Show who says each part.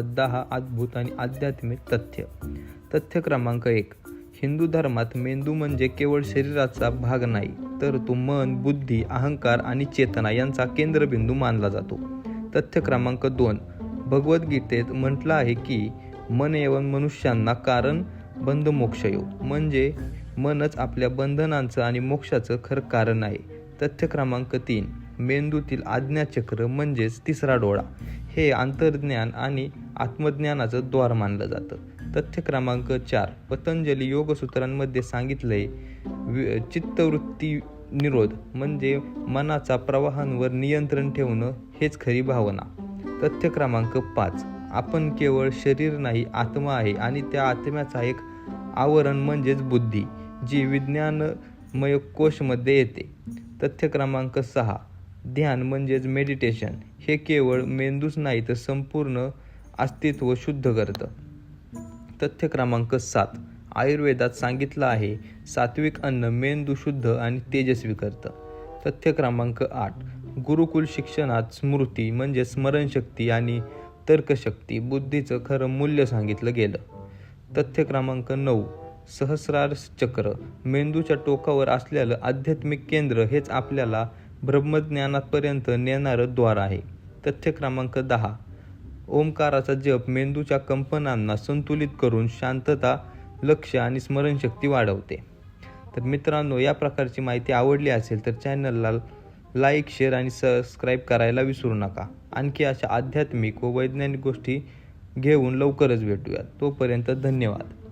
Speaker 1: 10 अद्भुत आणि आध्यात्मिक तथ्य. तथ्य क्रमांक 1. हिंदू धर्मात मेंदू म्हणजे केवळ शरीराचा भाग नाही, तर तो मन, बुद्धी, अहंकार आणि चेतना यांचा केंद्रबिंदू मानला जातो. तथ्य क्रमांक 2. भगवद्गीतेत म्हटलं आहे की मन एवं मनुष्यांना कारण बंध मोक्षयो, म्हणजे मनच आपल्या बंधनांचं आणि मोक्षाचं खरं कारण आहे. तथ्य क्रमांक 3. मेंदूतील आज्ञाचक्र म्हणजेच तिसरा डोळा हे अंतर्ज्ञान आणि आत्मज्ञानाचं द्वार मानलं जातं. तथ्य क्रमांक 4. पतंजली योगसूत्रांमध्ये सांगितलंय चित्तवृत्ती निरोध म्हणजे मनाचा प्रवाहांवर नियंत्रण ठेवणं हेच खरी भावना. तथ्य क्रमांक 5. आपण केवळ शरीर नाही, आत्मा आहे आणि त्या आत्म्याचा एक आवरण म्हणजेच बुद्धी, जी विज्ञानमय कोशमध्ये येते. तथ्य क्रमांक 6. ध्यान म्हणजेच मेडिटेशन हे केवळ मेंदूच नाही तर संपूर्ण अस्तित्व शुद्ध करतं. तथ्य क्रमांक 7. आयुर्वेदात सांगितलं आहे सात्विक अन्न मेंदू शुद्ध आणि तेजस्वी करतं. तथ्य क्रमांक 8. गुरुकुल शिक्षणात स्मृती म्हणजे स्मरणशक्ती आणि तर्कशक्ती बुद्धीचं खरं मूल्य सांगितलं गेलं. तथ्य क्रमांक 9. सहस्रार चक्र मेंदूच्या टोकावर असलेलं आध्यात्मिक केंद्र हेच आपल्याला ब्रह्मज्ञानापर्यंत नेणारं द्वार आहे. तथ्य क्रमांक 10. ओंकाराचा जप मेंदूच्या कंपनांना संतुलित करून शांतता, लक्ष आणि स्मरणशक्ती वाढवते. तर मित्रांनो, या प्रकारची माहिती आवडली असेल तर चॅनलला लाईक, शेअर आणि सबस्क्राईब करायला विसरू नका. आणखी अशा आध्यात्मिक व वैज्ञानिक गोष्टी घेऊन लवकरच भेटूयात. तोपर्यंत धन्यवाद.